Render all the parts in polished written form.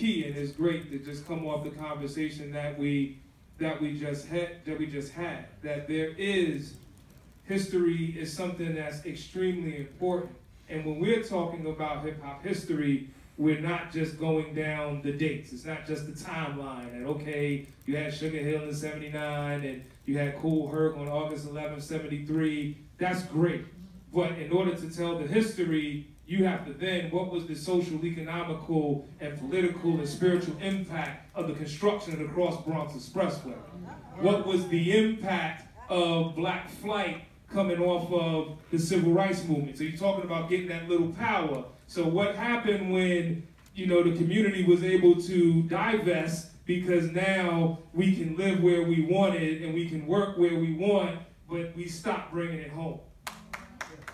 key, and it's great to just come off the conversation that we just had. That there is history is something that's extremely important, and when we're talking about hip hop history, we're not just going down the dates. It's not just the timeline. And okay, you had Sugar Hill in '79, and you had Kool Herc on August 11, '73. That's great, but in order to tell the history, you have to then, what was the social, economical, and political and spiritual impact of the construction of the Cross Bronx Expressway? What was the impact of black flight coming off of the civil rights movement? So you're talking about getting that little power. So what happened when, the community was able to divest, because now we can live where we wanted and we can work where we want, but we stopped bringing it home.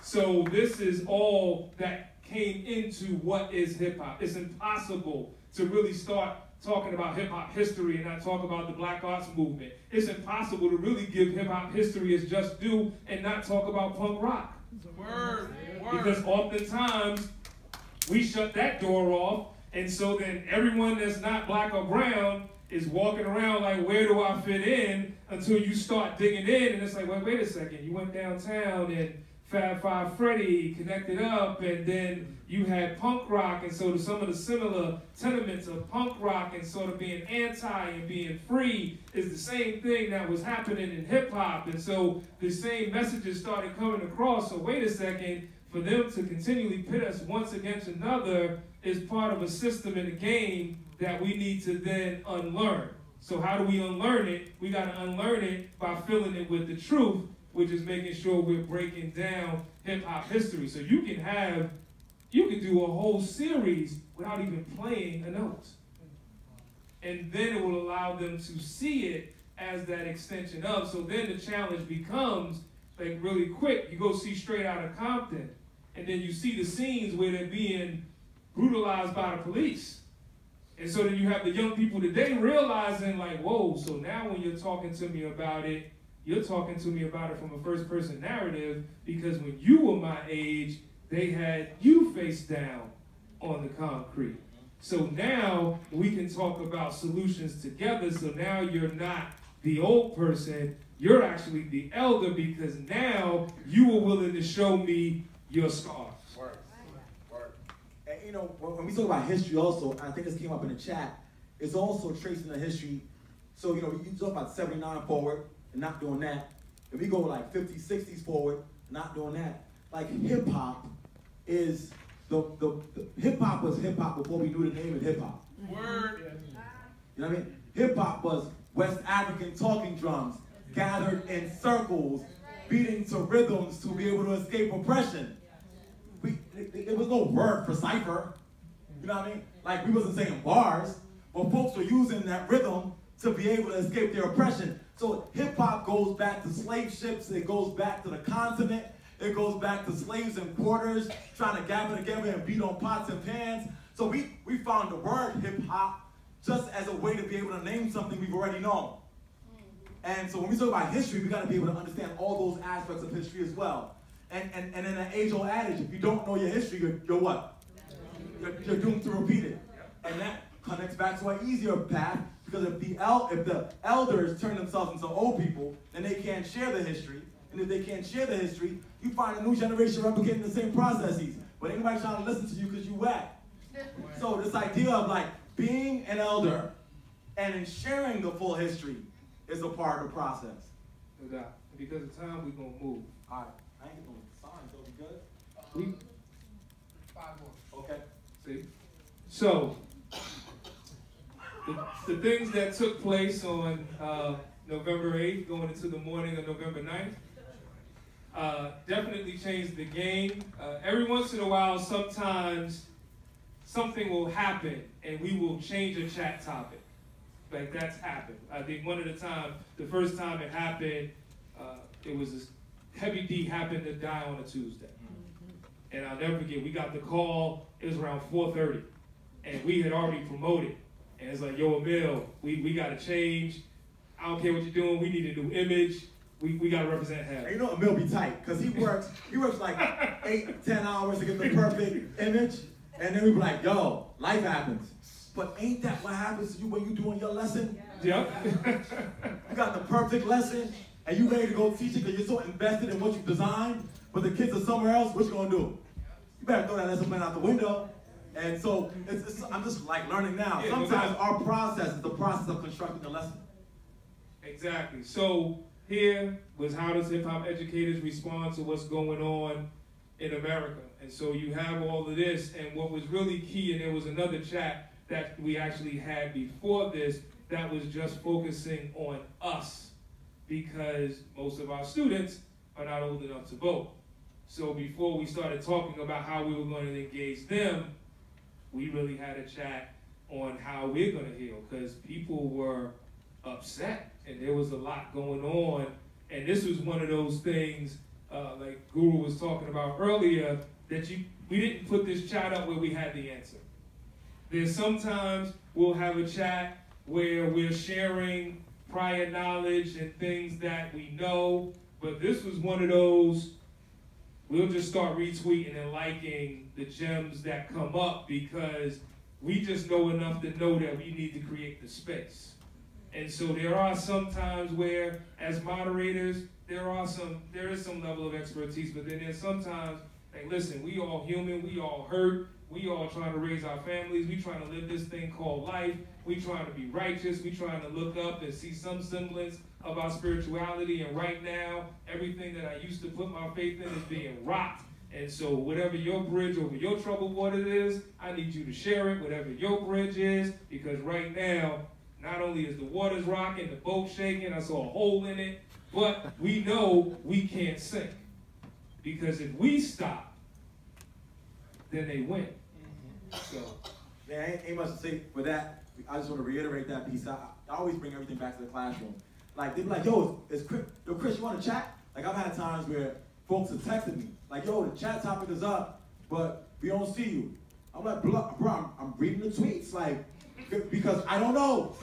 So this is all that came into what is hip-hop. It's impossible to really start talking about hip-hop history and not talk about the Black Arts Movement. It's impossible to really give hip-hop history its just due and not talk about punk rock. Word. Because oftentimes, we shut that door off, and so then everyone that's not black or brown is walking around like, where do I fit in? Until you start digging in, and it's like, well, wait a second, you went downtown and Fab Five Freddy connected up, and then you had punk rock, and so some of the similar tenements of punk rock and sort of being anti and being free is the same thing that was happening in hip hop, and so the same messages started coming across. So wait a second, for them to continually pit us once against another is part of a system in the game that we need to then unlearn. So how do we unlearn it? We got to unlearn it by filling it with the truth, which is making sure we're breaking down hip-hop history. So you can do a whole series without even playing a note. And then it will allow them to see it as that extension of. So then the challenge becomes, like really quick, you go see Straight Outta Compton, and then you see the scenes where they're being brutalized by the police. And so then you have the young people today realizing like, whoa, so now when you're talking to me about it, you're talking to me about it from a first-person narrative, because when you were my age, they had you face down on the concrete. So now we can talk about solutions together. So now you're not the old person, you're actually the elder, because now you were willing to show me your scars. Word. And when we talk about history also, I think this came up in the chat, it's also tracing the history. So, you talk about 79 forward, and not doing that. If we go like 50s, 60s forward, not doing that. Like hip hop is the hip hop was hip hop before we knew the name of hip hop. Word. You know what I mean? Hip hop was West African talking drums gathered in circles, beating to rhythms to be able to escape oppression. There was no word for cipher. You know what I mean? Like we wasn't saying bars, but folks were using that rhythm to be able to escape their oppression. So hip-hop goes back to slave ships, it goes back to the continent, it goes back to slaves and quarters trying to gather together and beat on pots and pans. So we found the word hip-hop just as a way to be able to name something we've already known. And so when we talk about history, we got to be able to understand all those aspects of history as well. And in an age-old adage, if you don't know your history, you're what? You're doomed to repeat it. And that connects back to an easier path, because if the elders turn themselves into old people, then they can't share the history. And if they can't share the history, you find a new generation replicating the same processes. But ain't nobody trying to listen to you because you whack. So this idea of like being an elder and sharing the full history is a part of the process. No doubt. Because of time, we're going to move. All right. I ain't going to sign, so we good? 5 more. Okay. See? So, the things that took place on November 8th, going into the morning of November 9th, definitely changed the game. Every once in a while, sometimes something will happen and we will change a chat topic. Like that's happened. I think the first time it happened, it was Heavy D happened to die on a Tuesday. And I'll never forget, we got the call, it was around 4:30, and we had already promoted. And it's like, yo, Emil, we got to change. I don't care what you're doing, we need a new image. We got to represent him. You know Emil be tight, because he works like 8, 10 hours to get the perfect image, and then we be like, yo, life happens. But ain't that what happens to you when you're doing your lesson? Yep. You got the perfect lesson, and you ready to go teach it because you're so invested in what you designed, but the kids are somewhere else, what you gonna do? You better throw that lesson plan out the window. And so I'm just like learning now. Yeah, sometimes our process is the process of constructing the lesson. Exactly. So here was how does hip-hop educators respond to what's going on in America? And so you have all of this, and what was really key, and there was another chat that we actually had before this that was just focusing on us, because most of our students are not old enough to vote. So before we started talking about how we were going to engage them, we really had a chat on how we're going to heal, because people were upset and there was a lot going on. And this was one of those things, like Guru was talking about earlier, that we didn't put this chat up where we had the answer. There's sometimes we'll have a chat where we're sharing prior knowledge and things that we know, but this was one of those, we'll just start retweeting and liking the gems that come up because we just know enough to know that we need to create the space. And so there are some times where, as moderators, there is some level of expertise, but then there's sometimes, like, listen, we all human, we all hurt, we all trying to raise our families, we trying to live this thing called life, we trying to be righteous, we trying to look up and see some semblance of our spirituality, and right now, everything that I used to put my faith in is being rocked. And so whatever your bridge over your troubled water is, I need you to share it, whatever your bridge is, because right now, not only is the waters rocking, the boat shaking, I saw a hole in it, but we know we can't sink. Because if we stop, then they win. So, yeah, ain't much to say for that. I just want to reiterate that piece. I always bring everything back to the classroom. Like, they be like, yo, Chris, you want to chat? Like, I've had times where folks have texted me, like, yo, the chat topic is up, but we don't see you. I'm like, bro, I'm reading the tweets, like, because I don't know.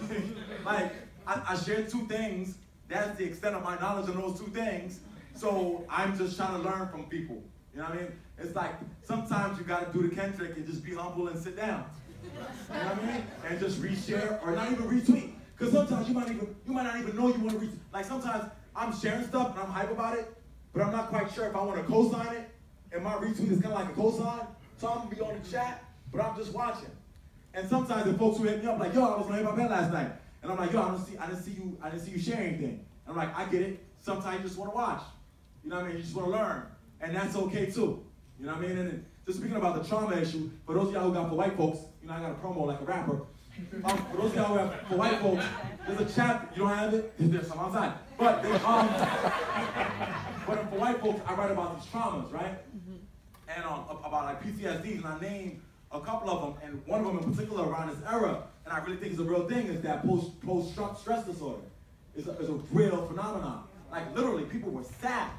Like, I shared 2 things. That's the extent of my knowledge on those 2 things. So I'm just trying to learn from people. You know what I mean? It's like, sometimes you got to do the Kendrick and just be humble and sit down. You know what I mean? And just reshare or not even retweet. Because sometimes you might not even know you want to retweet. Like, sometimes I'm sharing stuff and I'm hype about it, but I'm not quite sure if I want to co-sign it. And my retweet is kind of like a co-sign. So I'm going to be on the chat, but I'm just watching. And sometimes the folks who hit me up like, yo, I was on Hiphoped last night. And I'm like, yo, I didn't see you share anything. And I'm like, I get it. Sometimes you just want to watch. You know what I mean? You just want to learn. And that's okay too. You know what I mean? And then, just speaking about the trauma issue, for those of y'all who got for white folks, you know, I got a promo like a rapper. For those of y'all who have for white folks, there's a chapter, you don't have it? There's some outside. But for white folks, I write about these traumas, right? And about like PTSDs, and I name a couple of them, and one of them in particular around this era, and I really think is a real thing, is that post-stress disorder. It's a real phenomenon. Like, literally, people were sad,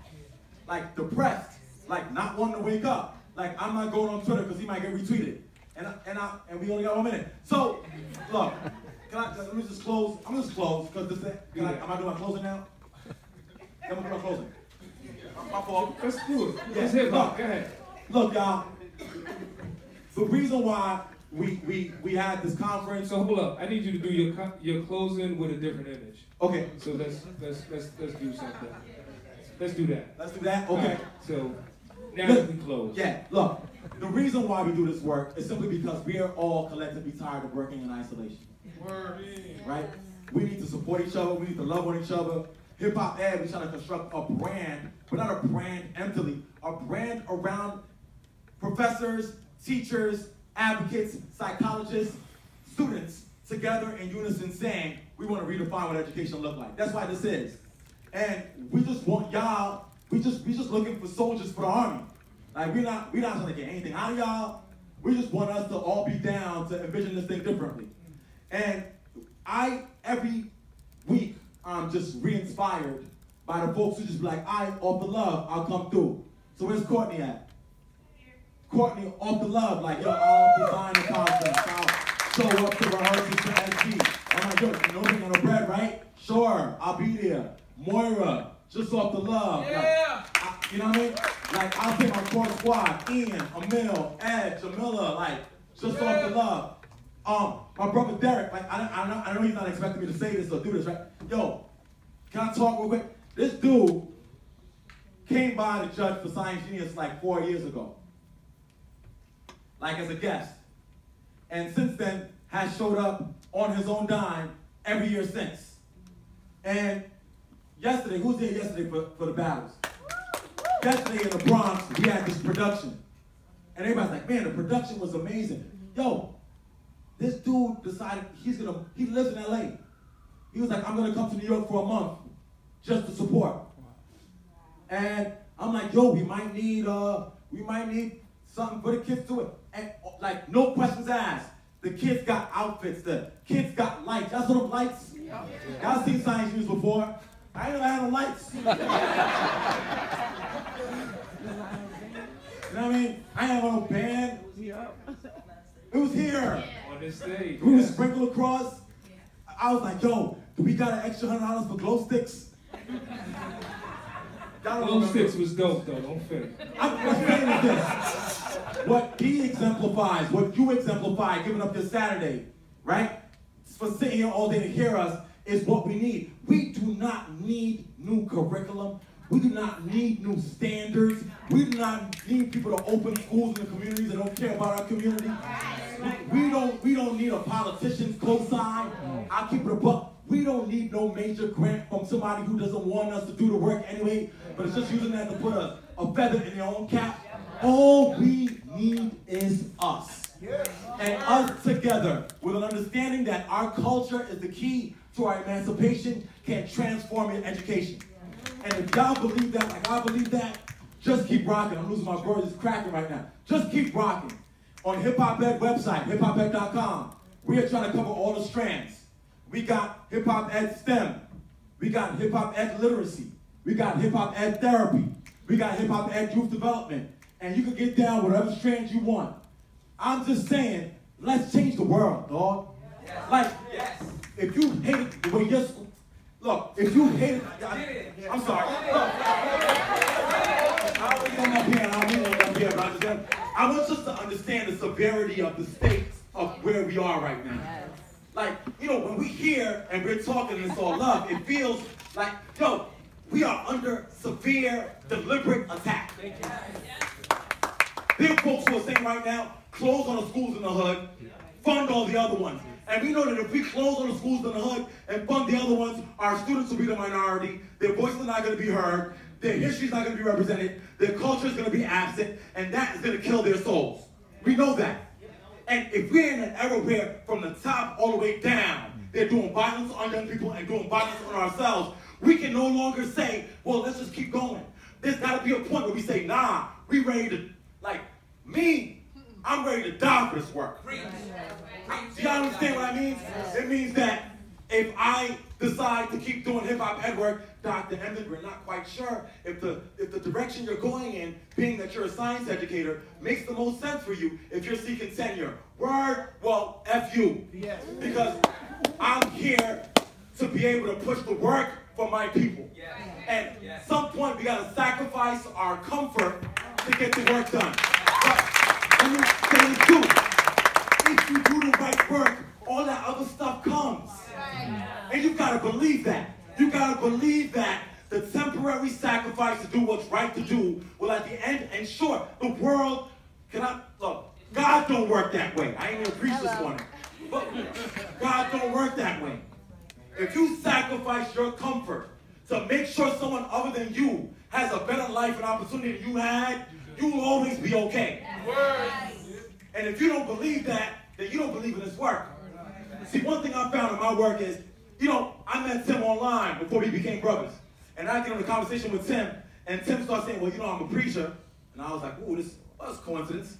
like depressed, like not wanting to wake up. Like, I'm not going on Twitter because he might get retweeted. And we only got 1 minute. So, look, let me just close. I'm just close because this thing, am I doing my closing now? I'm gonna do my closing. My fault. let's do it. Yeah, Let's hit look, go ahead. Look, y'all. The reason why we had this conference. So hold up. I need you to do your closing with a different image. Okay. So let's do something. Let's do that. Let's do that. Okay. Right. So now Look, we can close. Yeah. Look, the reason why we do this work is simply because we are all collectively tired of working in isolation. Word. Right? We need to support each other. We need to love on each other. Hip-hop Ed, we're trying to construct a brand, but not a brand emptily, a brand around professors, teachers, advocates, psychologists, students, together in unison saying, we want to redefine what education look like. That's why this is. And we just want y'all, we just looking for soldiers for the army. Like, we're not trying to get anything out of y'all. We just want us to all be down to envision this thing differently. And every week, I'm just re-inspired by the folks who just be like, off the love, I'll come through. So where's Courtney at? Courtney, off the love, like, yo, I'll design the conference. I'll show up to rehearsals for SG. I'm like, yo, you know me on the bread, right? Sure, I'll be there. Moira, just off the love. Yeah. Like, you know what I mean? Like, I'll take my core squad, Ian, Emil, Ed, Jamila, like, just off the love. My brother Derek, like I know he's not expecting me to say this or do this, right? Yo, can I talk real quick? This dude came by the judge for Science Genius like 4 years ago, like as a guest. And since then, has showed up on his own dime every year since. And yesterday, who was there yesterday for the battles? Yesterday in the Bronx, we had this production. And everybody's like, man, the production was amazing. Yo, this dude decided he lives in LA. He was like, I'm gonna come to New York for a month just to support. And I'm like, yo, we might need something for the kids to it. And like, no questions asked. The kids got outfits, the kids got lights. Y'all saw them lights? Y'all seen Science News before? I ain't never had no lights. You know what I mean? I ain't have no band. It was here. On this stage. We was sprinkled across. I was like, yo, do we got an extra $100 for glow sticks? Glow sticks was dope though, don't fake. I'm saying this. What he exemplifies, what you exemplify, giving up your Saturday, right? For sitting here all day to hear us is what we need. We do not need new curriculum. We do not need new standards. We do not need people to open schools in the communities that don't care about our community. We don't need a politician's cosign. I'll keep it a buck. We don't need no major grant from somebody who doesn't want us to do the work anyway, but it's just using that to put a feather in their own cap. All we need is us. And us together with an understanding that our culture is the key to our emancipation can transform your education. And if y'all believe that, like I believe that, just keep rocking. I'm losing my words, it's cracking right now. Just keep rocking. On Hiphoped website, hiphoped.com, we are trying to cover all the strands. We got Hip Hop Ed STEM. We got Hip Hop Ed Literacy. We got Hip Hop Ed Therapy. We got Hip Hop Ed Youth Development. And you can get down whatever strands you want. I'm just saying, let's change the world, dog. Yes. Like, yes. If you hate the way your school, look, if you hate it, I'm sorry. Look, I want us to understand the severity of the stakes of where we are right now. Yes. Like, you know, when we hear and we're talking and it's all love, it feels like, yo, we are under severe, deliberate attack. There are folks who are saying right now, close on the schools in the hood, fund all the other ones. And we know that if we close on the schools in the hood and fund the other ones, our students will be the minority, their voices are not going to be heard, their history is not going to be represented, their culture is going to be absent, and that is going to kill their souls. We know that. And if we're in an era where from the top all the way down, they're doing violence on young people and doing violence on ourselves, we can no longer say, well, let's just keep going. There's got to be a point where we say, nah, we ready to, like, me, I'm ready to die for this work. Do y'all understand what I mean? It means that if I decide to keep doing hip-hop ed work, Dr. Emdin, we're not quite sure if the direction you're going in, being that you're a science educator, makes the most sense for you if you're seeking tenure. Word, well, F you. Yes. Because I'm here to be able to push the work for my people. Yes. And at some point, we got to sacrifice our comfort to get the work done. But let me say this too. If you do the right work, all that other stuff comes. And you've got to believe that. You got to believe that the temporary sacrifice to do what's right to do will at the end ensure the world cannot, look, God don't work that way. I ain't even preach this morning. But God don't work that way. If you sacrifice your comfort to make sure someone other than you has a better life and opportunity than you had, you will always be okay. And if you don't believe that, then you don't believe in this work. See, one thing I found in my work is, you know, I met Tim online before we became brothers. And I get in a conversation with Tim, and Tim starts saying, well, you know, I'm a preacher. And I was like, ooh, that's coincidence.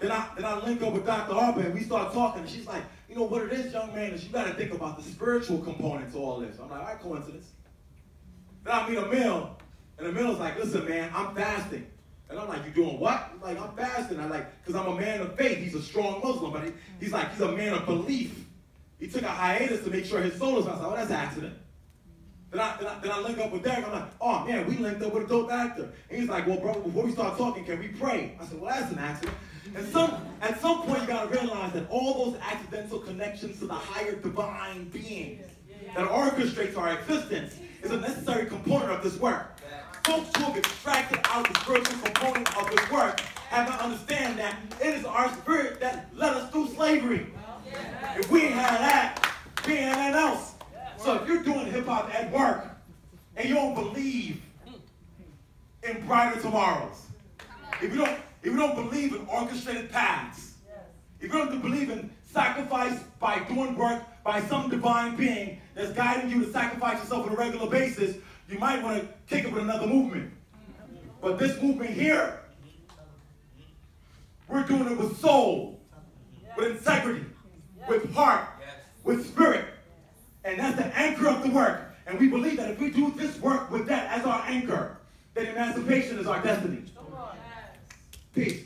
Then I link up with Dr. Harper, and we start talking, and she's like, you know, what it is, young man, is you got to think about the spiritual component to all this. I'm like, all right, coincidence. Then I meet Emil, and Emil's like, listen, man, I'm fasting. And I'm like, you doing what? He's like, I'm fasting. I'm like, because I'm a man of faith. He's a strong Muslim, but he's like, he's a man of belief. He took a hiatus to make sure his soul is. I was like, oh, that's an accident. Then I link up with Derek. I'm like, oh, man, we linked up with a dope actor. And he's like, well, bro, before we start talking, can we pray? I said, well, that's an accident. At some point, you gotta realize that all those accidental connections to the higher divine being that orchestrates our existence is a necessary component of this work. Folks who have extracted out the spiritual component of this work have to understand that it is our spirit that led us through slavery. If we ain't had that, we ain't had nothing else. So if you're doing hip-hop at work and you don't believe in brighter tomorrows, if you don't believe in orchestrated paths, if you don't believe in sacrifice by doing work by some divine being that's guiding you to sacrifice yourself on a regular basis, you might want to kick it with another movement. But this movement here, we're doing it with soul, with integrity, with heart, with spirit. And that's the anchor of the work. And we believe that if we do this work with that as our anchor, then emancipation is our destiny. Peace.